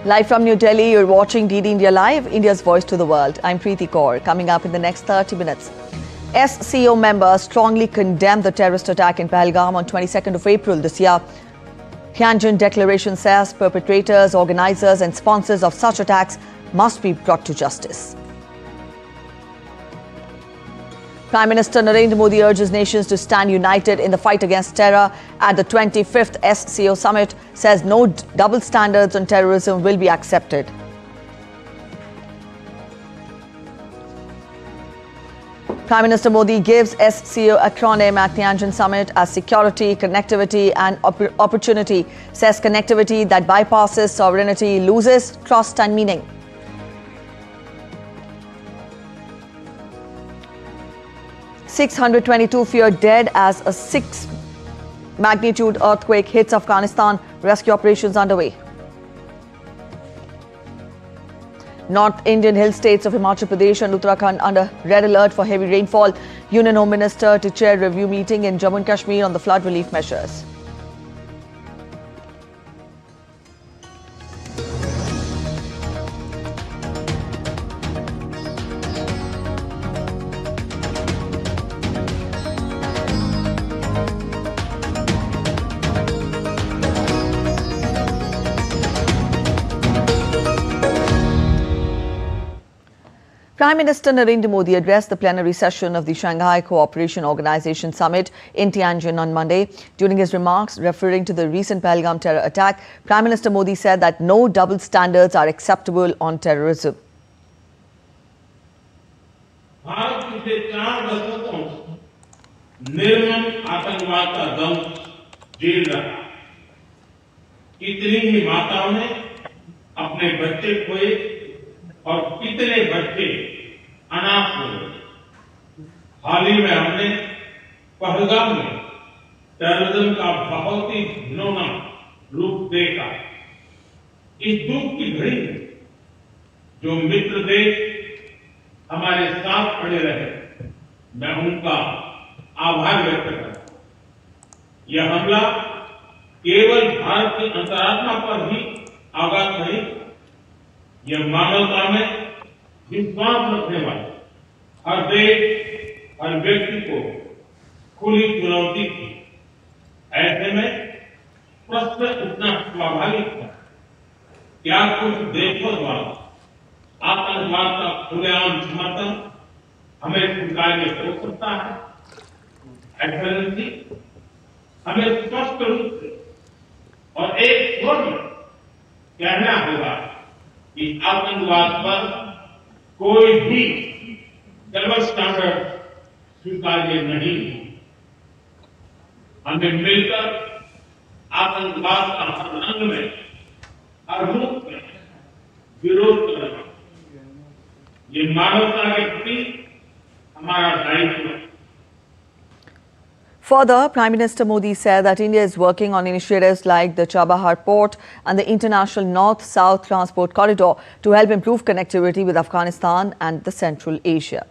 Live from New Delhi, you're watching DD India Live, India's voice to the world. I'm Preeti Kaur. Coming up in the next 30 minutes. SCO members strongly condemned the terrorist attack in Pahalgam on 22nd of April this year. Tianjin declaration says perpetrators, organizers and sponsors of such attacks must be brought to justice. Prime Minister Narendra Modi urges nations to stand united in the fight against terror at the 25th SCO summit, says no double standards on terrorism will be accepted. Prime Minister Modi gives SCO acronym at Tianjin summit as security, connectivity and opportunity, says connectivity that bypasses sovereignty loses trust and meaning. $622 feared dead as a 6-magnitude earthquake hits Afghanistan. Rescue operations underway. North Indian hill states of Himachal Pradesh and Uttarakhand under red alert for heavy rainfall. Union Home Minister to chair review meeting in Jammu and Kashmir on the flood relief measures. Prime Minister Narendra Modi addressed the plenary session of the Shanghai Cooperation Organization Summit in Tianjin on Monday. During his remarks, referring to the recent Pahalgam terror attack, Prime Minister Modi said that no double standards are acceptable on terrorism. Bharat पिछले 4 दशकों निर्मम आतंकवाद का दंश झेल रहा है। कितनी ही माताओं ने अपने बच्चे खोए और कितने बच्चे अनाथ हो गए। हाल ही में हमने पहलगाम में टेररिज्म का बहुत ही घिनौना रूप देखा। इस दुख की घड़ी में जो मित्र देश हमारे साथ खड़े रहे, मैं उनका आभार व्यक्त करता हूं। यह हमला केवल भारत की अंतरात्मा पर ही आघात नहीं, यह मानवता में विश्वास रखने वाले हर देश, हर व्यक्ति को खुली चुनौती थी। ऐसे में प्रश्न उठना स्वाभाविक था, क्या कुछ देशों द्वारा आतंकवाद का खुलेआम समर्थन हमें स्वीकार्य हो सकता है? एक्सेलेंसी, हमें स्पष्ट रूप से और एक स्वर में कहना होगा कि आतंकवाद पर कोई भी डबल स्टैंडर्ड स्वीकार्य नहीं। हमें मिलकर आतंकवाद का हर रंग में, हर रूप में विरोध करना, ये मानवता के प्रति हमारा दायित्व है। Further, Prime Minister Modi said that India is working on initiatives like the Chabahar port and the International North-South Transport Corridor to help improve connectivity with Afghanistan and the Central Asia.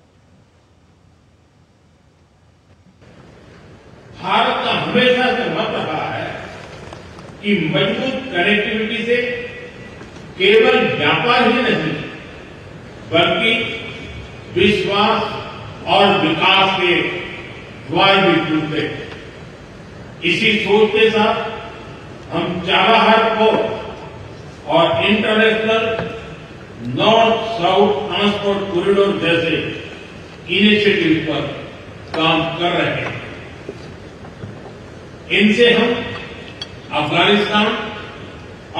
Bharat का हमेशा से मत रहा है कि मजबूत connectivity से केवल व्यापार ही नहीं, बल्कि विश्वास और विकास के द्वार भी खुलते हैं। इसी सोच के साथ हम चाबहार पोर्ट और international north south transport corridor जैसे इनिशिएटिव पर काम कर रहे हैं। इनसे हम अफगानिस्तान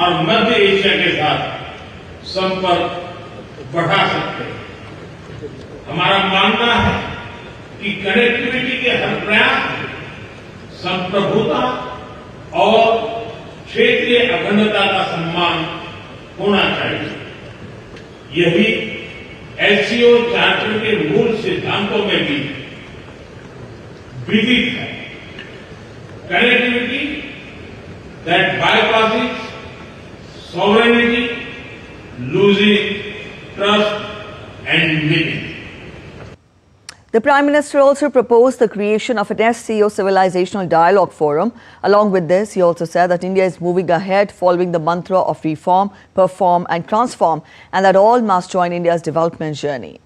और मध्य एशिया के साथ संपर्क बढ़ा सकते हैं। हमारा मानना है कि कनेक्टिविटी के हर प्रयास में संप्रभुता और क्षेत्रीय अखंडता का सम्मान होना चाहिए। यही एससीओ चार्टर के मूल सिद्धांतों में भी विदित है। Connectivity that bypasses sovereignty, losing trust and meaning. The Prime Minister also proposed the creation of an SCO Civilizational Dialogue Forum. Along with this, he also said that India is moving ahead following the mantra of reform, perform and transform, and that all must join India's development journey.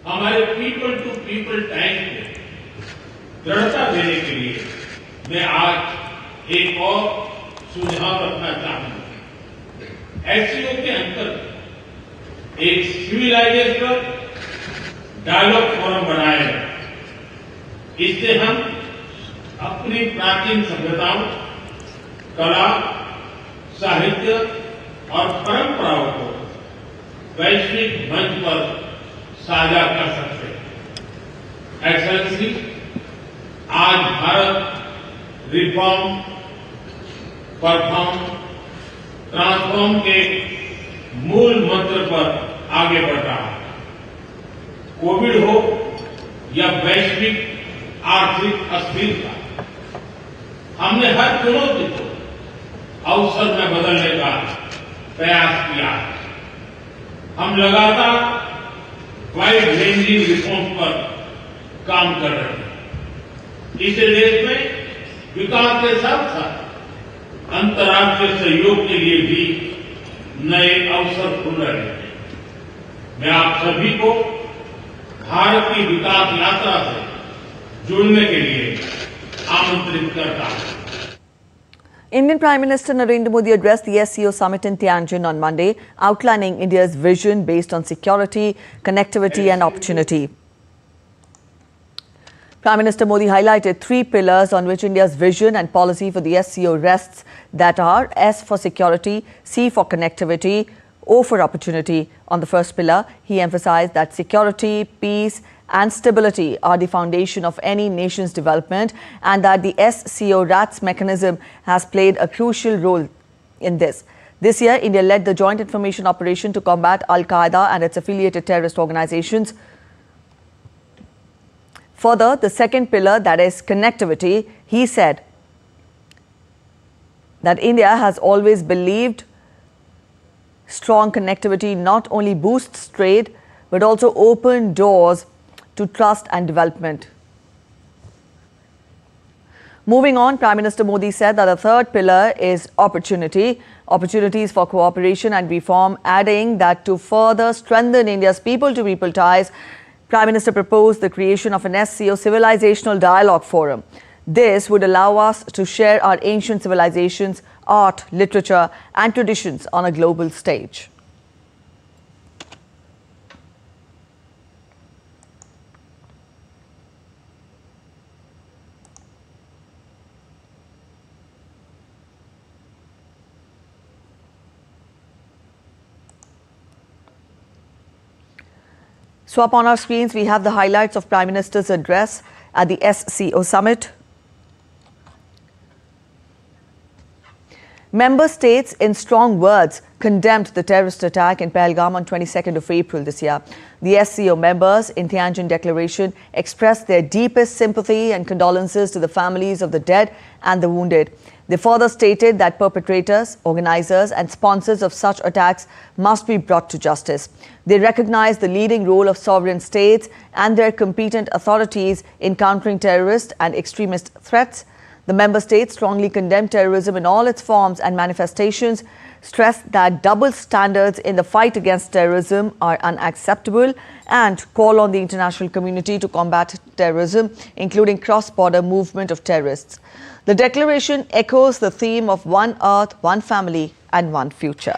हमारे people to people time को दृढ़ता देने के लिए मैं आज एक और सुझाव रखना चाहूंगा। एससीओ के अंतर्गत एक सिविलाइजेशन डायलॉग फोरम बनाया गया। इससे हम अपनी प्राचीन सभ्यताओं, कला, साहित्य और परंपराओं को वैश्विक मंच पर साझा कर सकते हैं। एक्सेलेंसी, आज भारत रिफॉर्म, परफॉर्म, ट्रांसफॉर्म के मूल मंत्र पर आगे बढ़ रहा है। कोविड हो या वैश्विक आर्थिक अस्थिरता, हमने हर चुनौती को अवसर में बदलने का प्रयास किया है। हम लगातार वाइड रेंजिंग रिफॉर्म पर काम कर रहे हैं। इस देश में विकास के साथ साथ अंतर्राष्ट्रीय सहयोग के लिए भी नए अवसर खुल रहे हैं। मैं आप सभी को भारत की विकास यात्रा से जुड़ने के लिए आमंत्रित करता हूं। Indian Prime Minister Narendra Modi addressed the SCO summit in Tianjin on Monday, outlining India's vision based on security, connectivity and opportunity. Prime Minister Modi highlighted 3 pillars on which India's vision and policy for the SCO rests, that are S for security, C for connectivity, O for opportunity. On the first pillar, he emphasized that security, peace and stability are the foundation of any nation's development, and that the SCO RATS mechanism has played a crucial role in this. This year, India led the joint information operation to combat Al-Qaeda and its affiliated terrorist organizations. Further, the second pillar, that is connectivity, he said that India has always believed strong connectivity not only boosts trade but also open doors to trust and development. Moving on, Prime Minister Modi said that the third pillar is opportunity, opportunities for cooperation and reform, adding that to further strengthen India's people-to-people ties, Prime Minister proposed the creation of an SCO Civilizational Dialogue Forum. This would allow us to share our ancient civilizations, art, literature and traditions on a global stage. So up on our screens, we have the highlights of Prime Minister's address at the SCO summit. Member states, in strong words, condemned the terrorist attack in Pahalgam on 22nd of April this year. The SCO members in Tianjin Declaration expressed their deepest sympathy and condolences to the families of the dead and the wounded. They further stated that perpetrators, organizers and sponsors of such attacks must be brought to justice. They recognized the leading role of sovereign states and their competent authorities in countering terrorist and extremist threats. The member states strongly condemned terrorism in all its forms and manifestations, stressed that double standards in the fight against terrorism are unacceptable, and call on the international community to combat terrorism, including cross-border movement of terrorists. The declaration echoes the theme of one earth, one family and one future.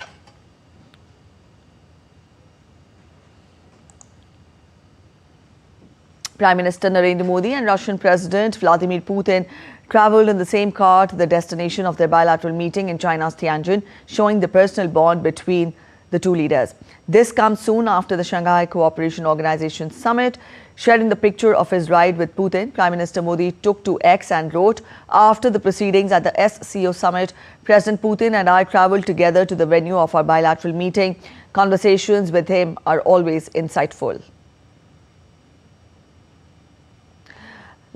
Prime Minister Narendra Modi and Russian President Vladimir Putin travelled in the same car to the destination of their bilateral meeting in China's Tianjin, showing the personal bond between the two leaders. This comes soon after the Shanghai Cooperation Organization summit. Sharing the picture of his ride with Putin, Prime Minister Modi took to X and wrote, "After the proceedings at the SCO summit, President Putin and I travelled together to the venue of our bilateral meeting. Conversations with him are always insightful."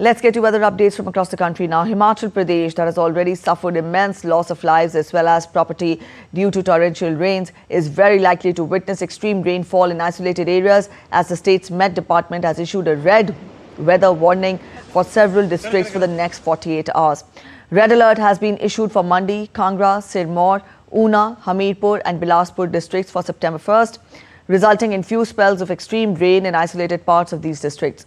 Let's get to weather updates from across the country now. Himachal Pradesh, that has already suffered immense loss of lives as well as property due to torrential rains, is very likely to witness extreme rainfall in isolated areas as the state's Met Department has issued a red weather warning for several districts for the next 48 hours. Red alert has been issued for Mandi, Kangra, Sirmaur, Una, Hamirpur and Bilaspur districts for September 1st, resulting in few spells of extreme rain in isolated parts of these districts.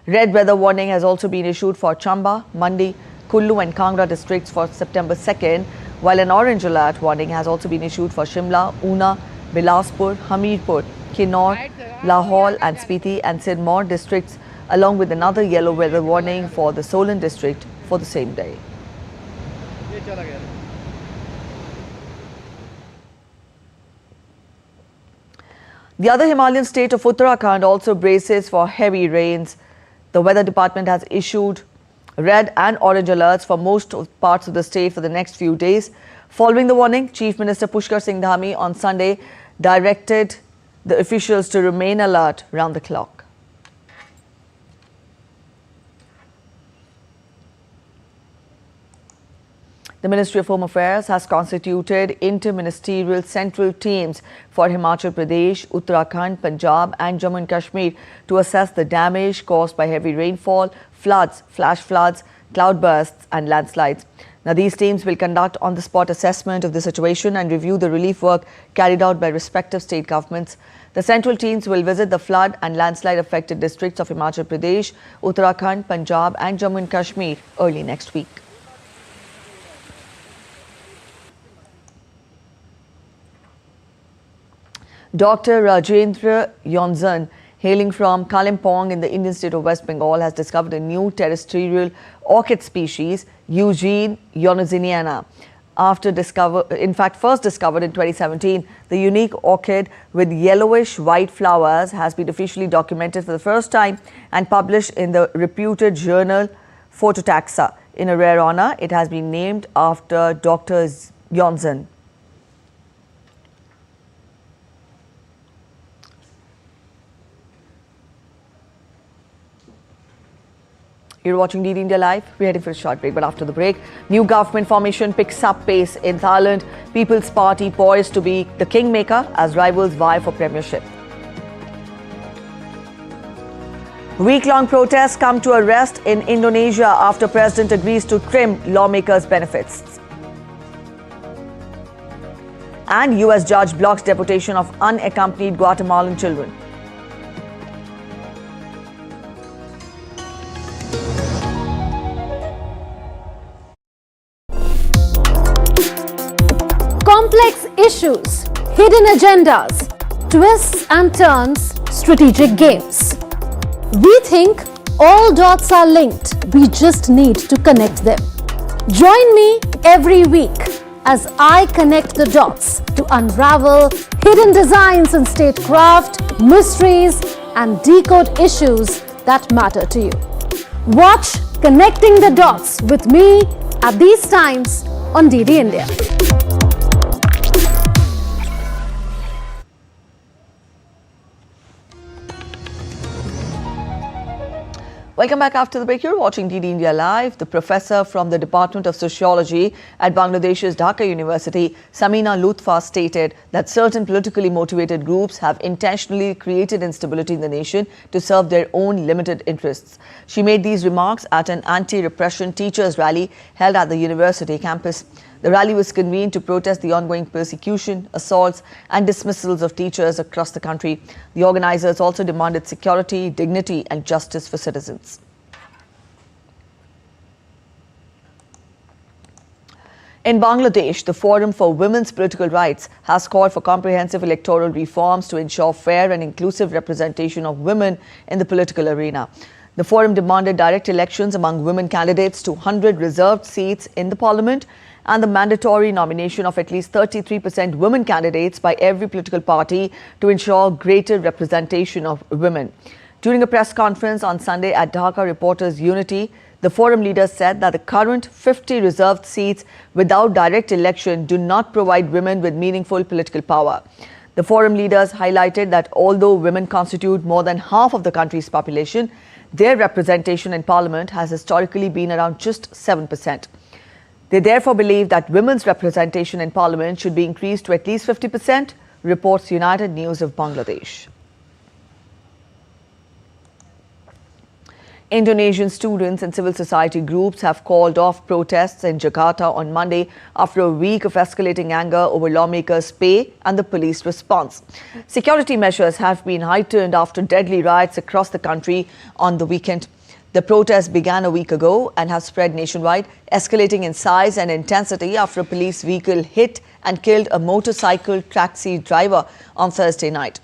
Red weather warning has also been issued for Chamba, Mandi, Kullu and Kangra districts for September 2nd, while an orange alert warning has also been issued for Shimla, Una, Bilaspur, Hamirpur, Kinnaur, Lahore and Spiti and Sirmaur districts, along with another yellow weather warning for the Solan district for the same day. The other Himalayan state of Uttarakhand also braces for heavy rains. The Weather Department has issued red and orange alerts for most parts of the state for the next few days. Following the warning, Chief Minister Pushkar Singh Dhami on Sunday directed the officials to remain alert round the clock. The Ministry of Home Affairs has constituted inter-ministerial central teams for Himachal Pradesh, Uttarakhand, Punjab and Jammu and Kashmir to assess the damage caused by heavy rainfall, floods, flash floods, cloudbursts and landslides. Now, these teams will conduct on-the-spot assessment of the situation and review the relief work carried out by respective state governments. The central teams will visit the flood and landslide affected districts of Himachal Pradesh, Uttarakhand, Punjab and Jammu and Kashmir early next week. Dr. Rajendra Yonzan, hailing from Kalimpong in the Indian state of West Bengal, has discovered a new terrestrial orchid species, Eugene yonaziniana. First discovered in 2017, the unique orchid with yellowish white flowers has been officially documented for the first time and published in the reputed journal Phototaxa. In a rare honor, it has been named after Dr. Yonzan. You're watching DD India Live. We're heading for a short break, but after the break, new government formation picks up pace in Thailand. People's Party poised to be the kingmaker as rivals vie for premiership. Week-long protests come to a rest in Indonesia after President agrees to trim lawmakers' benefits. And US judge blocks deportation of unaccompanied Guatemalan children. Complex issues, hidden agendas, twists and turns, strategic games. We think all dots are linked. We just need to connect them. Join me every week as I connect the dots to unravel hidden designs in statecraft, mysteries, and decode issues that matter to you. Watch Connecting the Dots with me at these times on DD India. Welcome back after the break. You're watching DD India Live. The professor from the Department of Sociology at Bangladesh's Dhaka University, Samina Lutfa, stated that certain politically motivated groups have intentionally created instability in the nation to serve their own limited interests. She made these remarks at an anti-repression teachers rally held at the university campus. The rally was convened to protest the ongoing persecution, assaults and dismissals of teachers across the country. The organizers also demanded security, dignity and justice for citizens. In Bangladesh, the Forum for Women's Political Rights has called for comprehensive electoral reforms to ensure fair and inclusive representation of women in the political arena. The forum demanded direct elections among women candidates to 100 reserved seats in the parliament and the mandatory nomination of at least 33% women candidates by every political party to ensure greater representation of women. During a press conference on Sunday at Dhaka Reporters Unity, the forum leaders said that the current 50 reserved seats without direct election do not provide women with meaningful political power. The forum leaders highlighted that although women constitute more than half of the country's population, Their representation in parliament has historically been around just 7%. They therefore believe that women's representation in parliament should be increased to at least 50%, reports United News of Bangladesh. Indonesian students and civil society groups have called off protests in Jakarta on Monday after a week of escalating anger over lawmakers' pay and the police response. Security measures have been heightened after deadly riots across the country on the weekend. The protests began a week ago and have spread nationwide, escalating in size and intensity after a police vehicle hit and killed a motorcycle taxi driver on Thursday night.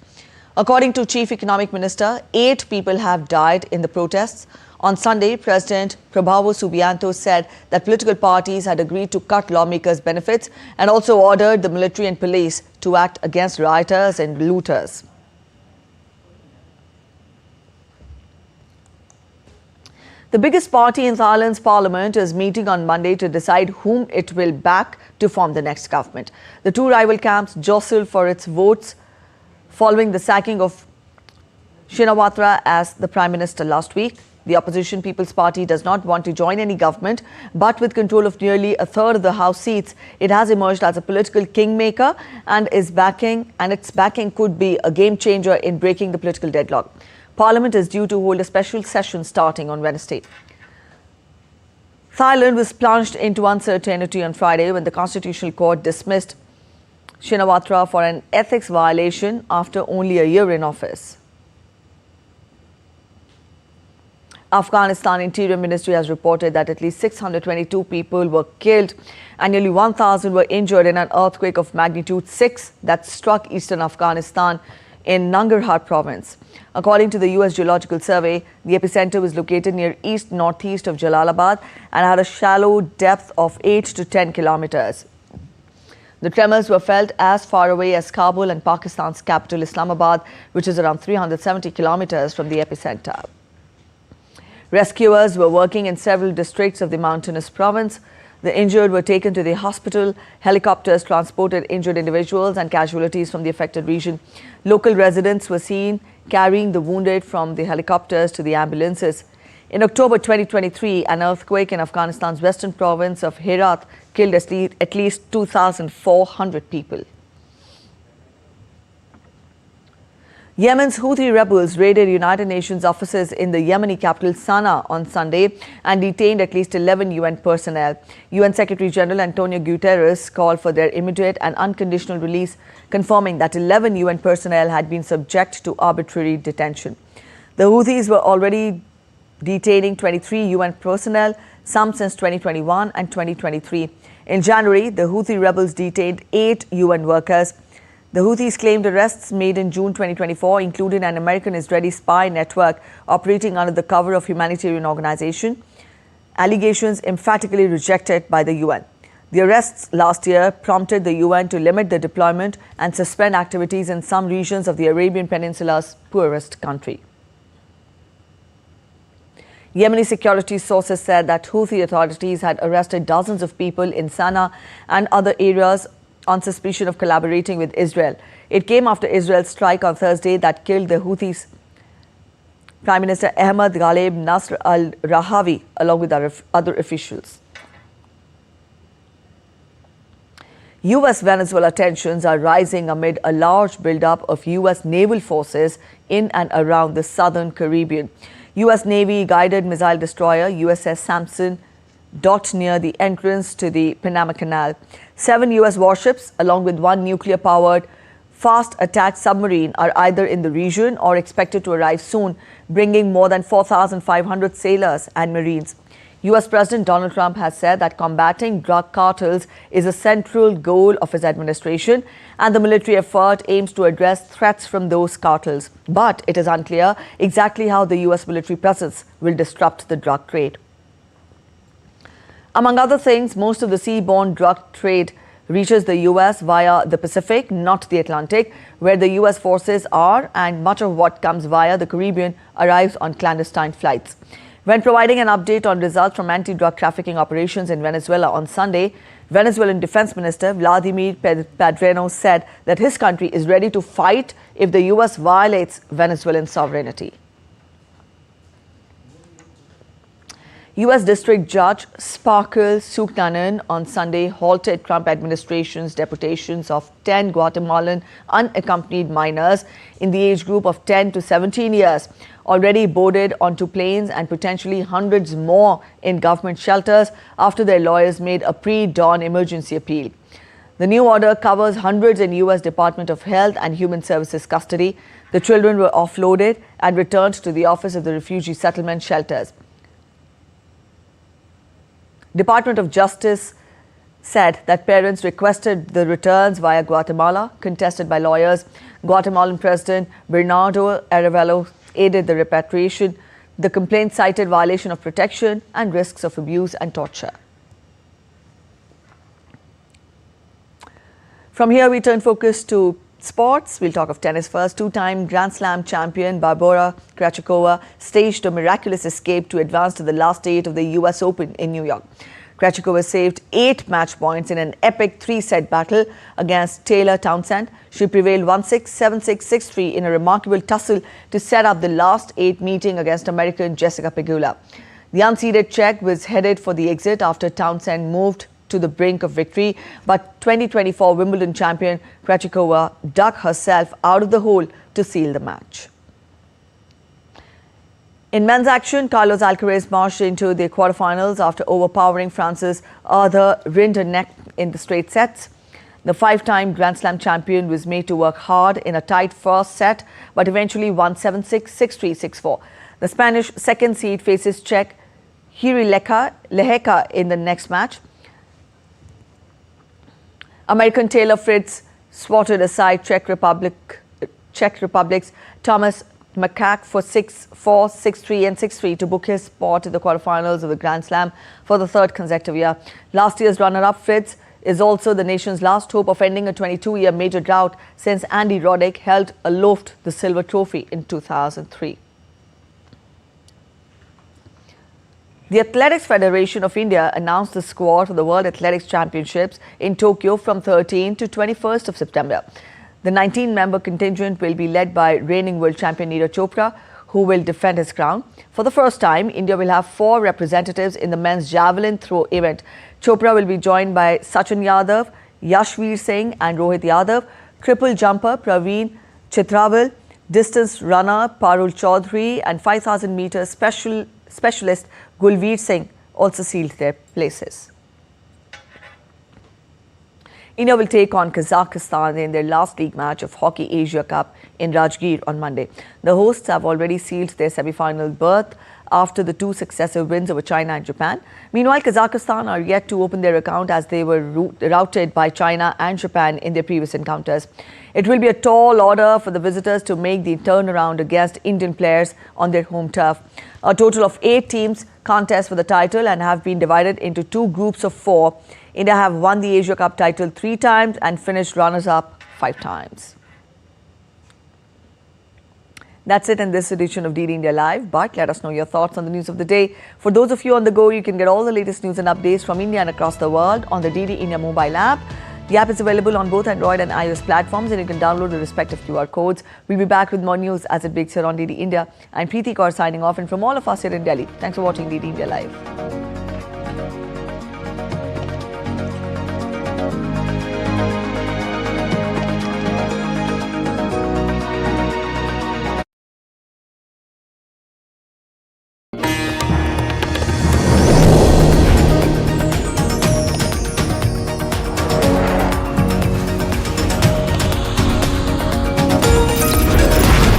According to Chief Economic Minister, 8 people have died in the protests. On Sunday, President Prabowo Subianto said that political parties had agreed to cut lawmakers' benefits and also ordered the military and police to act against rioters and looters. The biggest party in Thailand's parliament is meeting on Monday to decide whom it will back to form the next government. The two rival camps jostle for its votes following the sacking of Shinawatra as the Prime Minister last week. The opposition People's Party does not want to join any government, but with control of nearly a third of the House seats, it has emerged as a political kingmaker and its backing could be a game changer in breaking the political deadlock. Parliament is due to hold a special session starting on Wednesday. Thailand was plunged into uncertainty on Friday when the Constitutional Court dismissed Shinawatra for an ethics violation after only a year in office. Afghanistan Interior Ministry has reported that at least 622 people were killed and nearly 1,000 were injured in an earthquake of magnitude 6 that struck eastern Afghanistan in Nangarhar province. According to the US Geological Survey, the epicenter was located near east-northeast of Jalalabad and had a shallow depth of 8 to 10 kilometers. The tremors were felt as far away as Kabul and Pakistan's capital Islamabad, which is around 370 kilometers from the epicenter. Rescuers were working in several districts of the mountainous province. The injured were taken to the hospital. Helicopters transported injured individuals and casualties from the affected region. Local residents were seen carrying the wounded from the helicopters to the ambulances. In October 2023, an earthquake in Afghanistan's western province of Herat killed at least 2,400 people. Yemen's Houthi rebels raided United Nations offices in the Yemeni capital Sana'a on Sunday and detained at least 11 UN personnel. UN Secretary General Antonio Guterres called for their immediate and unconditional release, confirming that 11 UN personnel had been subject to arbitrary detention. The Houthis were already detaining 23 UN personnel, some since 2021 and 2023. In January, the Houthi rebels detained 8 UN workers. The Houthis claimed arrests made in June 2024 included an American-Israeli spy network operating under the cover of humanitarian organization, allegations emphatically rejected by the UN. The arrests last year prompted the UN to limit the deployment and suspend activities in some regions of the Arabian Peninsula's poorest country. Yemeni security sources said that Houthi authorities had arrested dozens of people in Sana'a and other areas on suspicion of collaborating with Israel. It came after Israel's strike on Thursday that killed the Houthis' Prime Minister Ahmad Ghalib Nasr al-Rahawi along with other officials. US-Venezuela tensions are rising amid a large buildup of US naval forces in and around the southern Caribbean. US Navy guided missile destroyer USS Sampson docked near the entrance to the Panama Canal. 7 US warships, along with 1 nuclear-powered fast attack submarine, are either in the region or expected to arrive soon, bringing more than 4,500 sailors and Marines. US President Donald Trump has said that combating drug cartels is a central goal of his administration, and the military effort aims to address threats from those cartels. But it is unclear exactly how the US military presence will disrupt the drug trade. Among other things, most of the seaborne drug trade reaches the US via the Pacific, not the Atlantic, where the US forces are, and much of what comes via the Caribbean arrives on clandestine flights. When providing an update on results from anti-drug trafficking operations in Venezuela on Sunday, Venezuelan Defense Minister Vladimir Padrino said that his country is ready to fight if the US violates Venezuelan sovereignty. U.S. District Judge Sparkle Suknanan on Sunday halted Trump administration's deportations of 10 Guatemalan unaccompanied minors in the age group of 10 to 17 years, already boarded onto planes and potentially hundreds more in government shelters after their lawyers made a pre-dawn emergency appeal. The new order covers hundreds in U.S. Department of Health and Human Services custody. The children were offloaded and returned to the Office of the Refugee Settlement Shelters. Department of Justice said that parents requested the returns via Guatemala, contested by lawyers. Guatemalan President Bernardo Arevalo aided the repatriation. The complaint cited violation of protection and risks of abuse and torture. From here, we turn focus to sports. We'll talk of tennis first. Two-time Grand Slam champion Barbora Krejcikova staged a miraculous escape to advance to the last 8 of the US Open in New York. Krejcikova saved 8 match points in an epic 3-set battle against Taylor Townsend. She prevailed 1-6, 7-6, 6-3 in a remarkable tussle to set up the last 8 meeting against American Jessica Pegula. The unseeded Czech was headed for the exit after Townsend moved to the brink of victory, but 2024 Wimbledon champion Krejcikova dug herself out of the hole to seal the match. In men's action, Carlos Alcaraz marched into the quarterfinals after overpowering France's Arthur Rinderknecht in the straight sets. The 5-time Grand Slam champion was made to work hard in a tight first set, but eventually won 7-6, 6-3, 6-4. The Spanish second seed faces Czech Jiří Lehečka in the next match. American Taylor Fritz swatted aside Czech Republic's Thomas Makak for 6-4, 6-3 and 6-3 to book his spot in the quarterfinals of the Grand Slam for the 3rd consecutive year. Last year's runner-up Fritz is also the nation's last hope of ending a 22-year major drought since Andy Roddick held aloft the silver trophy in 2003. The Athletics Federation of India announced the squad for the World Athletics Championships in Tokyo from 13 to 21st of September. The 19-member contingent will be led by reigning world champion Neeraj Chopra, who will defend his crown. For the first time, India will have 4 representatives in the men's javelin throw event. Chopra will be joined by Sachin Yadav, Yashveer Singh and Rohit Yadav, triple jumper Praveen Chitrawal, distance runner Parul Chaudhary and 5,000 meter specialist Gulveer Singh also sealed their places. India will take on Kazakhstan in their last league match of Hockey Asia Cup in Rajgir on Monday. The hosts have already sealed their semi-final berth after the 2 successive wins over China and Japan. Meanwhile, Kazakhstan are yet to open their account as they were routed by China and Japan in their previous encounters. It will be a tall order for the visitors to make the turnaround against Indian players on their home turf. A total of 8 teams contest for the title and have been divided into 2 groups of 4. India have won the Asia Cup title 3 times and finished runners-up 5 times. That's it in this edition of DD India Live, but let us know your thoughts on the news of the day. For those of you on the go, you can get all the latest news and updates from India and across the world on the DD India mobile app. The app is available on both Android and iOS platforms, and you can download the respective QR codes. We'll be back with more news as it breaks here on DD India. I'm Preeti Kaur signing off, and from all of us here in Delhi, thanks for watching DD India Live.